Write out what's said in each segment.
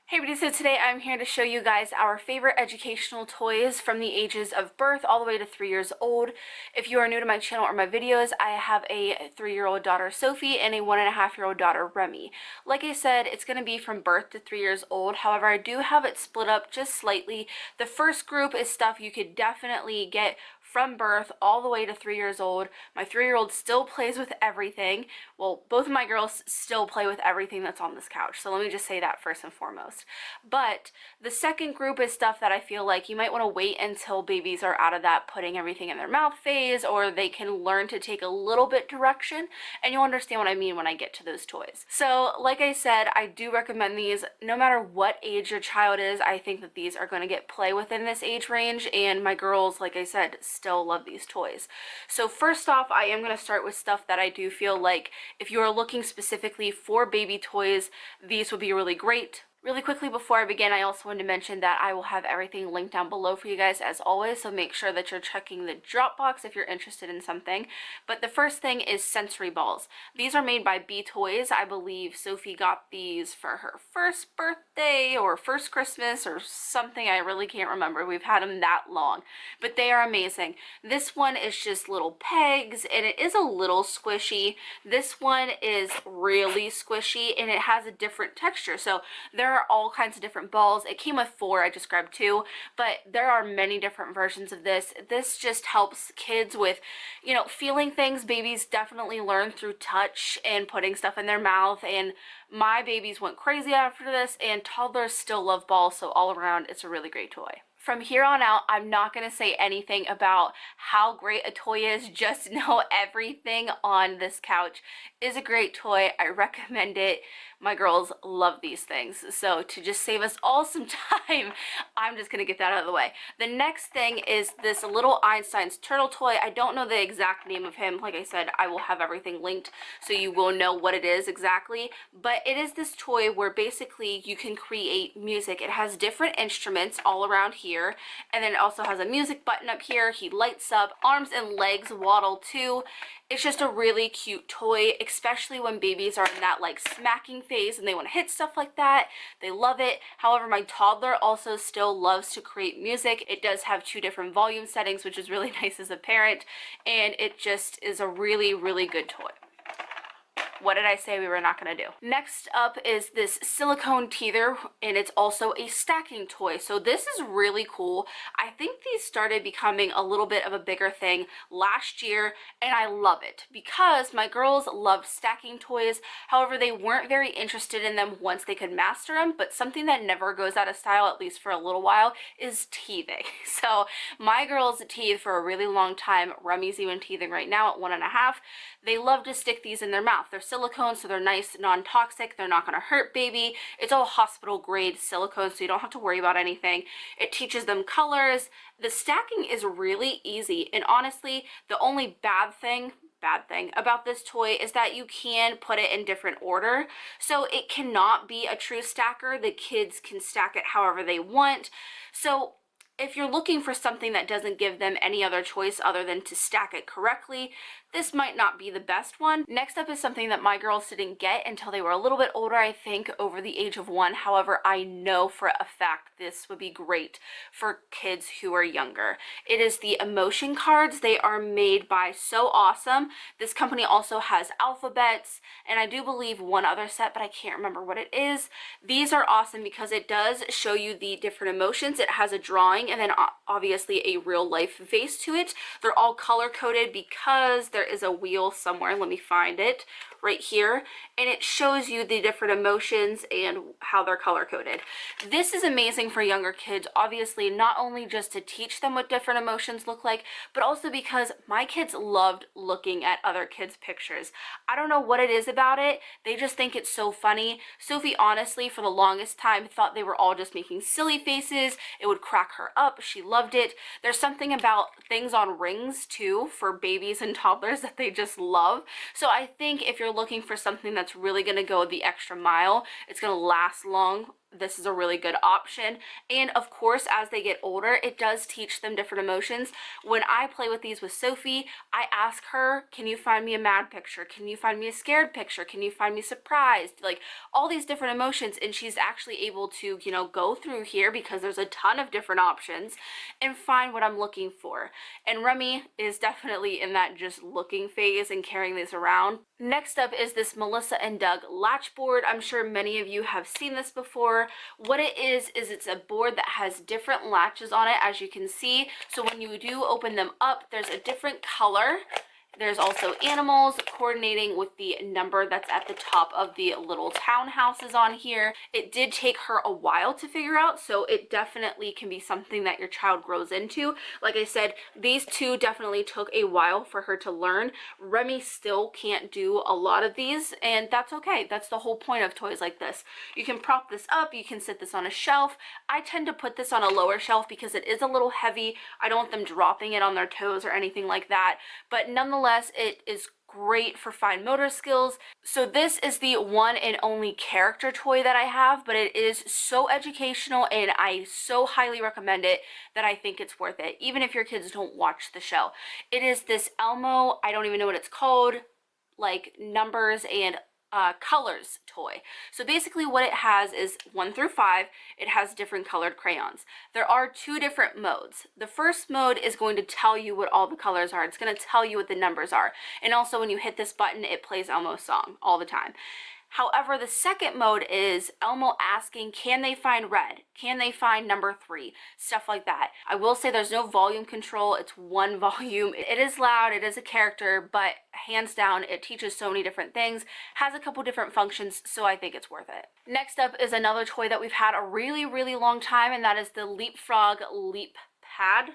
Hey everybody, so today I'm here to show you guys our favorite educational toys from the ages of birth all the way to 3 years old. If you are new to my channel or my videos, I have a 3-year-old daughter Sophie and a 1.5-year-old daughter Remy. Like I said, it's going to be from birth to 3 years old. However, I do have it split up just slightly. The first group is stuff you could definitely get from birth all the way to 3 years old. My 3-year-old still plays with everything. Well, both of my girls still play with everything that's on this couch, so let me just say that first and foremost. But the second group is stuff that I feel like you might want to wait until babies are out of that putting everything in their mouth phase, or they can learn to take a little bit direction, and you'll understand what I mean when I get to those toys. So like I said, I do recommend these no matter what age your child is. I think that these are going to get play within this age range, and my girls, like I said, still love these toys. So first off, I am going to start with stuff that I do feel like if you are looking specifically for baby toys, these would be really great. Really quickly before I begin, I also wanted to mention that I will have everything linked down below for you guys as always, so make sure that you're checking the drop box if you're interested in something. But the first thing is sensory balls. These are made by B Toys. I believe Sophie got these for her first birthday or first Christmas or something. I really can't remember. We've had them that long, but they are amazing. This one is just little pegs and it is a little squishy. This one is really squishy and it has a different texture. So there are all kinds of different balls. It came with 4, I just grabbed 2, but there are many different versions of this. This just helps kids with, you know, feeling things. Babies definitely learn through touch and putting stuff in their mouth, and my babies went crazy after this, and toddlers still love balls, so all around it's a really great toy. From here on out, I'm not going to say anything about how great a toy is. Just know everything on this couch is a great toy. I recommend it. My girls love these things. So to just save us all some time, I'm just going to get that out of the way. The next thing is this little Einsteins turtle toy. I don't know the exact name of him. Like I said, I will have everything linked so you will know what it is exactly. But it is this toy where basically you can create music. It has different instruments all around here, and then it also has a music button up here. He lights up, arms and legs waddle too. It's just a really cute toy, especially when babies are in that like smacking phase and they want to hit stuff like that. They love it. However, my toddler also still loves to create music. It does have 2 different volume settings, which is really nice as a parent, and it just is a really, really good toy. What did I say we were not going to do? Next up is this silicone teether, and it's also a stacking toy. So this is really cool. I think these started becoming a little bit of a bigger thing last year, and I love it because my girls love stacking toys. However, they weren't very interested in them once they could master them, but something that never goes out of style, at least for a little while, is teething. So my girls teethe for a really long time. Remy's even teething right now at 1.5. They love to stick these in their mouth. They're silicone, so they're nice, non-toxic. They're not going to hurt baby. It's all hospital grade silicone, so you don't have to worry about anything. It teaches them colors. The stacking is really easy, and honestly, the only bad thing about this toy is that you can put it in different order, so it cannot be a true stacker. The kids can stack it however they want. So if you're looking for something that doesn't give them any other choice other than to stack it correctly, this might not be the best one. Next up is something that my girls didn't get until they were a little bit older, I think over the age of 1. However, I know for a fact this would be great for kids who are younger. It is the emotion cards. They are made by So Awesome. This company also has alphabets, and I do believe one other set, but I can't remember what it is. These are awesome because it does show you the different emotions. It has a drawing and then obviously a real life face to it. They're all color coded because there is a wheel somewhere. Let me find it right here, and it shows you the different emotions and how they're color coded. This is amazing for younger kids, obviously, not only just to teach them what different emotions look like, but also because my kids loved looking at other kids' pictures. I don't know what it is about it. They just think it's so funny. Sophie, honestly, for the longest time, thought they were all just making silly faces. It would crack her up. She loved it. There's something about things on rings, too, for babies and toddlers that they just love. So I think if you're looking for something that's really going to go the extra mile, it's going to last long, this is a really good option. And of course, as they get older, it does teach them different emotions. When I play with these with Sophie, I ask her, can you find me a mad picture? Can you find me a scared picture? Can you find me surprised? Like all these different emotions, and she's actually able to, you know, go through here because there's a ton of different options and find what I'm looking for. And Remy is definitely in that just looking phase and carrying these around. Next up is this Melissa and Doug latch board. I'm sure many of you have seen this before. What it is it's a board that has different latches on it, as you can see. So when you do open them up, there's a different color. There's also animals coordinating with the number that's at the top of the little townhouses on here. It did take her a while to figure out, so it definitely can be something that your child grows into. Like I said, these two definitely took a while for her to learn. Remy still can't do a lot of these, and that's okay. That's the whole point of toys like this. You can prop this up, you can sit this on a shelf. I tend to put this on a lower shelf because it is a little heavy. I don't want them dropping it on their toes or anything like that, but nonetheless, it is great for fine motor skills. So this is the one and only character toy that I have, but it is so educational and I so highly recommend it that I think it's worth it, even if your kids don't watch the show. It is this Elmo, I don't even know what it's called, like numbers and colors toy. So basically what it has is 1 through 5, it has different colored crayons. There are 2 different modes. The first mode is going to tell you what all the colors are. It's going to tell you what the numbers are. And also when you hit this button, it plays Elmo's song all the time. However, the second mode is Elmo asking, can they find red? Can they find number 3? Stuff like that. I will say there's no volume control. It's 1 volume. It is loud. It is a character, but hands down, it teaches so many different things, has a couple different functions, so I think it's worth it. Next up is another toy that we've had a really, really long time, and that is the Leapfrog LeapPad.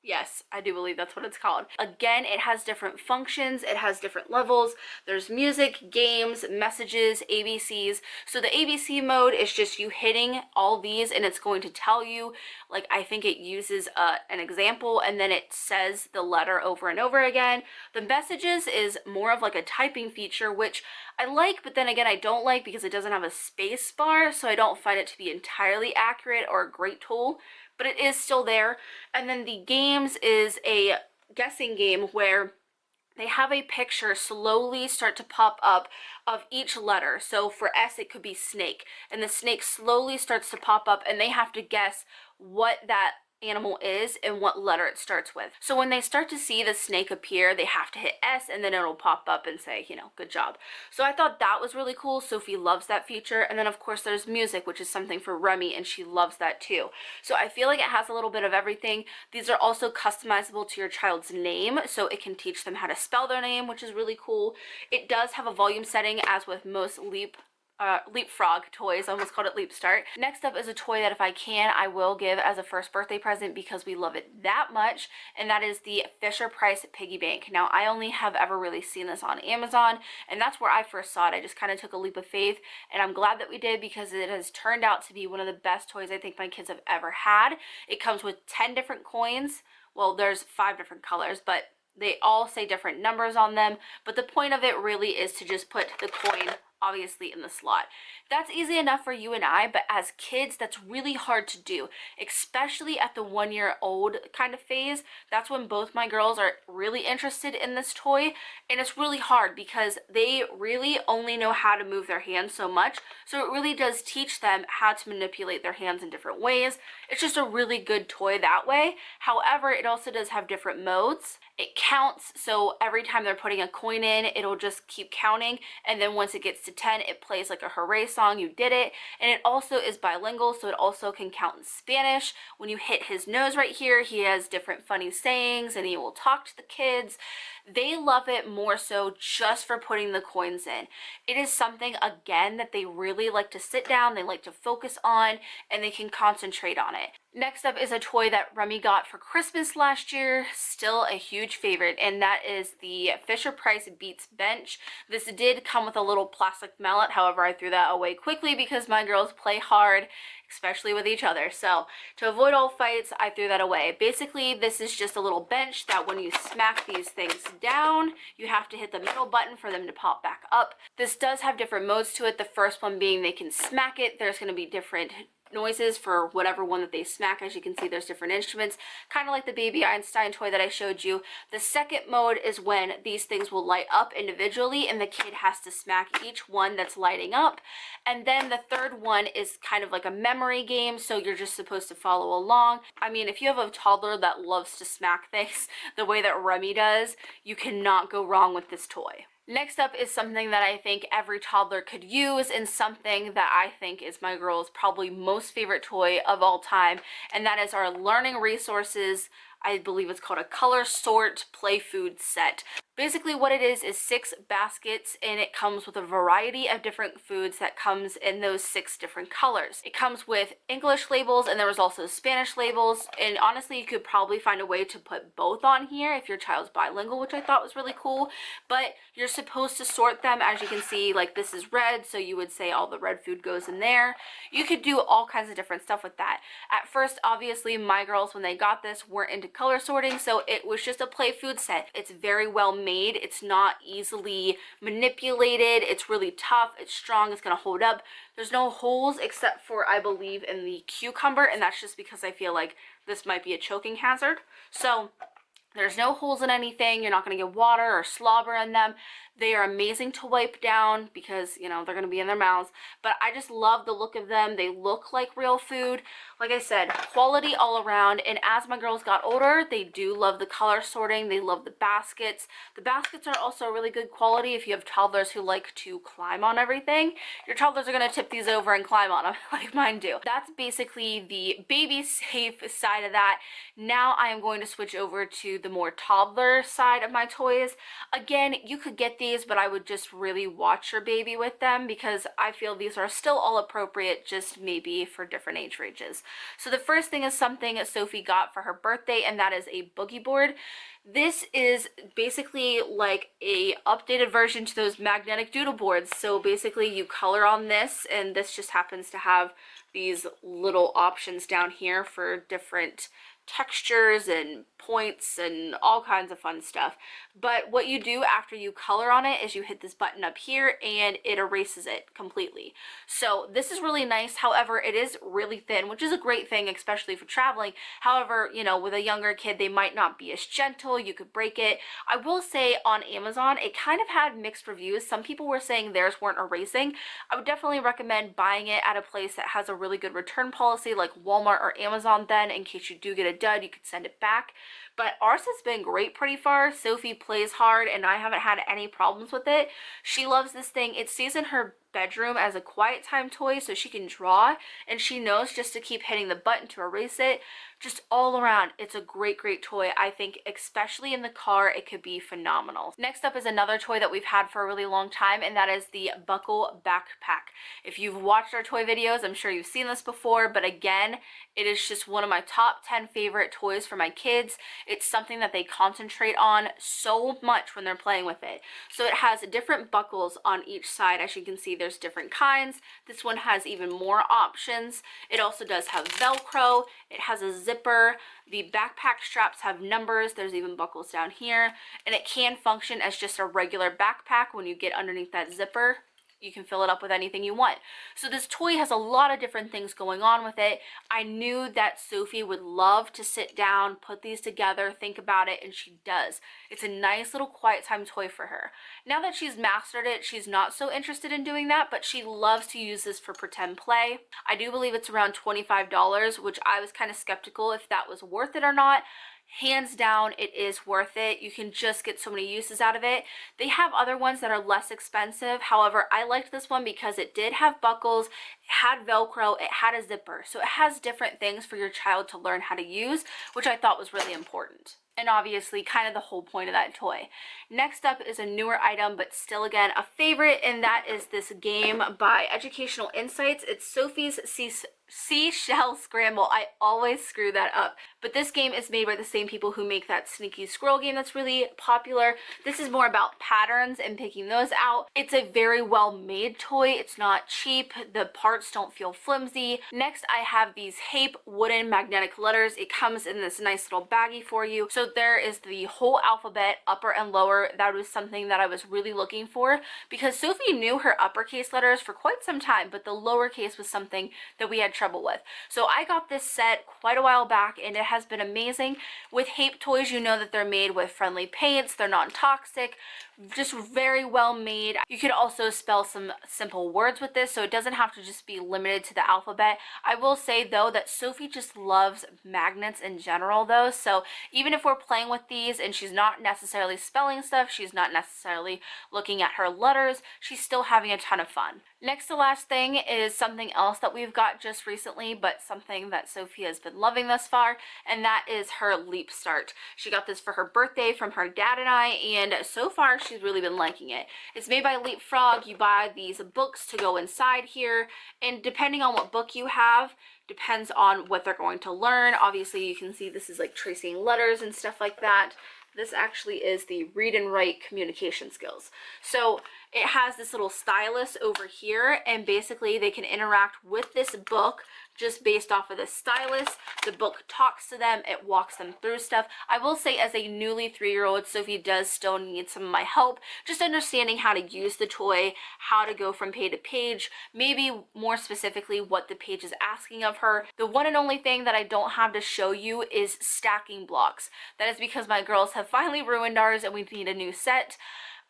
Yes, I do believe that's what it's called. Again, it has different functions, it has different levels. There's music, games, messages, ABCs. So the ABC mode is just you hitting all these and it's going to tell you, like I think it uses an example and then it says the letter over and over again. The messages is more of like a typing feature, which I like, but then again I don't like because it doesn't have a space bar, so I don't find it to be entirely accurate or a great tool, but it is still there. And then the games is a guessing game where they have a picture slowly start to pop up of each letter. So for S, it could be snake, and the snake slowly starts to pop up and they have to guess what that animal is and what letter it starts with. So when they start to see the snake appear, they have to hit S and then it'll pop up and say, you know, good job. So I thought that was really cool. Sophie loves that feature. And then of course there's music, which is something for Remy, and she loves that too. So I feel like it has a little bit of everything. These are also customizable to your child's name, so it can teach them how to spell their name, which is really cool. It does have a volume setting, as with most Leapfrog toys. I almost called it Leapstart. Next up is a toy that if I can, I will give as a first birthday present because we love it that much, and that is the FisherPrice Piggy Bank. Now, I only have ever really seen this on Amazon, and that's where I first saw it. I just kind of took a leap of faith, and I'm glad that we did because it has turned out to be one of the best toys I think my kids have ever had. It comes with 10 different coins. Well, there's 5 different colors, but they all say different numbers on them. But the point of it really is to just put the coin obviously in the slot. That's easy enough for you and I, but as kids, that's really hard to do, especially at the 1-year-old kind of phase. That's when both my girls are really interested in this toy, and it's really hard because they really only know how to move their hands so much. So it really does teach them how to manipulate their hands in different ways. It's just a really good toy that way. However, it also does have different modes. It counts, so every time they're putting a coin in, it'll just keep counting, and then once it gets to 10, it plays like a hooray song, you did it. And it also is bilingual, so it also can count in Spanish. When you hit his nose right here, he has different funny sayings and he will talk to the kids. They love it more so just for putting the coins in. It is something, again, that they really like to sit down, they like to focus on, and they can concentrate on it. Next up is a toy that Remy got for Christmas last year. Still a huge huge favorite, and that is the FisherPrice Beats Bench. This did come with a little plastic mallet, however I threw that away quickly because my girls play hard, especially with each other. So to avoid all fights, I threw that away. Basically, this is just a little bench that when you smack these things down, you have to hit the middle button for them to pop back up. This does have different modes to it. The first one being they can smack it. There's going to be different noises for whatever one that they smack. As you can see, there's different instruments, kind of like the baby Einstein toy that I showed you. The second mode is when these things will light up individually and the kid has to smack each one that's lighting up. And then the third one is kind of like a memory game, so you're just supposed to follow along. I mean, if you have a toddler that loves to smack things the way that Remy does, you cannot go wrong with this toy. Next up is something that I think every toddler could use, and something that I think is my girl's probably most favorite toy of all time, and that is our learning resources. I believe it's called a color sort play food set. Basically what it is 6 baskets, and it comes with a variety of different foods that comes in those 6 different colors. It comes with English labels, and there was also Spanish labels, and honestly you could probably find a way to put both on here if your child's bilingual, which I thought was really cool. But you're supposed to sort them. As you can see, like, this is red, so you would say all the red food goes in there. You could do all kinds of different stuff with that. At first, obviously, my girls, when they got this, weren't into color sorting, so it was just a play food set. It's very well made. It's not easily manipulated. It's really tough. It's strong. It's going to hold up. There's no holes except for, I believe, in the cucumber, and that's just because I feel like this might be a choking hazard. So there's no holes in anything. You're not going to get water or slobber in them. They are amazing to wipe down because, you know, they're going to be in their mouths. But I just love the look of them. They look like real food. Like I said, quality all around. And as my girls got older, they do love the color sorting. They love the baskets. The baskets are also really good quality if you have toddlers who like to climb on everything. Your toddlers are going to tip these over and climb on them like mine do. That's basically the baby safe side of that. Now I am going to switch over to the more toddler side of my toys. Again, you could get these, but I would just really watch your baby with them because I feel these are still all appropriate, just maybe for different age ranges. So the first thing is something Sophie got for her birthday, and that is a Boogie Board. This is basically like a updated version to those magnetic doodle boards. So basically you color on this, and this just happens to have these little options down here for different textures and points and all kinds of fun stuff. But what you do after you color on it is you hit this button up here and it erases it completely. So this is really nice. However, it is really thin, which is a great thing, especially for traveling. However, you know, with a younger kid, they might not be as gentle. You could break it. I will say on Amazon, it kind of had mixed reviews. Some people were saying theirs weren't erasing. I would definitely recommend buying it at a place that has a really good return policy like Walmart or Amazon then, in case you do get a dud, you could send it back. But ours has been great pretty far. Sophie plays hard and I haven't had any problems with it. She loves this thing. It stays in her bedroom as a quiet time toy so she can draw, and she knows just to keep hitting the button to erase it. Just all around, it's a great toy. I think especially in the car it could be phenomenal. Next up is another toy that we've had for a really long time, and that is the buckle backpack. If you've watched our toy videos, I'm sure you've seen this before, but again, it is just one of my top 10 favorite toys for my kids. It's something that they concentrate on so much when they're playing with it. So it has different buckles on each side. As you can see, there's different kinds. This one has even more options. It also does have Velcro. It has a zipper. The backpack straps have numbers. There's even buckles down here. And it can function as just a regular backpack when you get underneath that zipper. You can fill it up with anything you want. So this toy has a lot of different things going on with it. I knew that Sophie would love to sit down, put these together, think about it, and she does. It's a nice little quiet time toy for her. Now that she's mastered it, she's not so interested in doing that, but she loves to use this for pretend play. I do believe it's around $25, which I was kind of skeptical if that was worth it or not. Hands down, it is worth it. You can just get so many uses out of it. They have other ones that are less expensive. However, I liked this one because it did have buckles had Velcro, it had a zipper. So it has different things for your child to learn how to use, which I thought was really important. And obviously kind of the whole point of that toy. Next up is a newer item, but still again a favorite, and that is this game by Educational Insights. It's Sophie's Seashell Scramble. I always screw that up. But this game is made by the same people who make that sneaky squirrel game that's really popular. This is more about patterns and picking those out. It's a very well made toy. It's not cheap. The parts don't feel flimsy. Next, I have these Hape wooden magnetic letters. It comes in this nice little baggie for you. So there is the whole alphabet, upper and lower. That was something that I was really looking for because Sophie knew her uppercase letters for quite some time, but the lowercase was something that we had trouble with. So I got this set quite a while back and it has been amazing. With Hape toys, you know that they're made with friendly paints, they're non-toxic, just very well made. You could also spell some simple words with this, so it doesn't have to just be limited to the alphabet. I will say though that Sophie just loves magnets in general though, so even if we're playing with these and she's not necessarily spelling stuff, she's not necessarily looking at her letters, she's still having a ton of fun. Next to last thing is something else that we've got just recently, but something that Sophie has been loving thus far, and that is her Leapstart. She got this for her birthday from her dad and I, and so far she's really been liking it. It's made by Leapfrog. You buy these books to go inside here, and depending on what book you have, depends on what they're going to learn. Obviously, you can see this is like tracing letters and stuff like that. This actually is the read and write communication skills. So it has this little stylus over here, and basically they can interact with this book just based off of the stylus. The book talks to them, it walks them through stuff. I will say as a newly 3-year-old, Sophie does still need some of my help, just understanding how to use the toy, how to go from page to page, maybe more specifically what the page is asking of her. The one and only thing that I don't have to show you is stacking blocks. That is because my girls have finally ruined ours and we need a new set.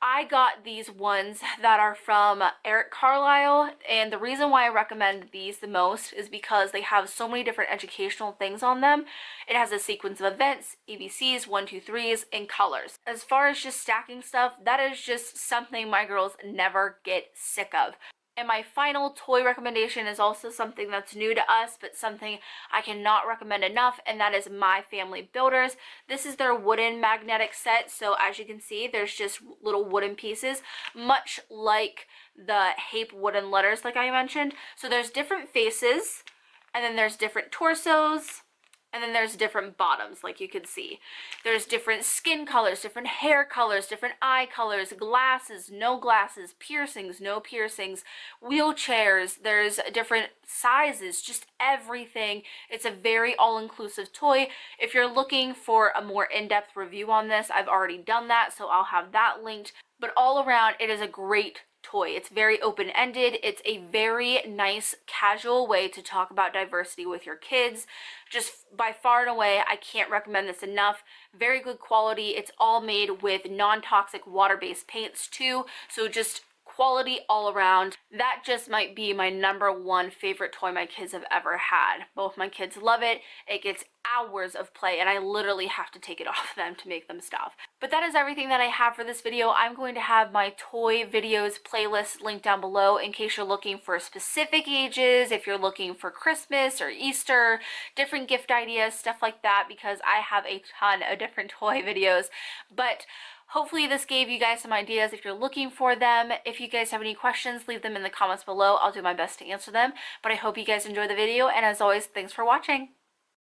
I got these ones that are from Carle, and the reason why I recommend these the most is because they have so many different educational things on them. It has a sequence of events, ABCs, 1, 2, 3s, and colors. As far as just stacking stuff, that is just something my girls never get sick of. And my final toy recommendation is also something that's new to us, but something I cannot recommend enough, and that is My Family Builders. This is their wooden magnetic set, so as you can see, there's just little wooden pieces, much like the Hape wooden letters like I mentioned. So there's different faces, and then there's different torsos, and then there's different bottoms, like you can see. There's different skin colors, different hair colors, different eye colors, glasses, no glasses, piercings, no piercings, wheelchairs, there's different sizes, just everything. It's a very all-inclusive toy. If you're looking for a more in-depth review on this, I've already done that, so I'll have that linked. But all around, it is a great toy. It's very open-ended. It's a very nice casual way to talk about diversity with your kids. Just by far and away, I can't recommend this enough. Very good quality. It's all made with non-toxic water-based paints too, so just quality all around. That just might be my #1 favorite toy my kids have ever had. Both my kids love it. It gets hours of play and I literally have to take it off them to make them stop. But that is everything that I have for this video. I'm going to have my toy videos playlist linked down below in case you're looking for specific ages, if you're looking for Christmas or Easter, different gift ideas, stuff like that, because I have a ton of different toy videos. But hopefully this gave you guys some ideas if you're looking for them. If you guys have any questions, leave them in the comments below. I'll do my best to answer them. But I hope you guys enjoyed the video, and as always, thanks for watching.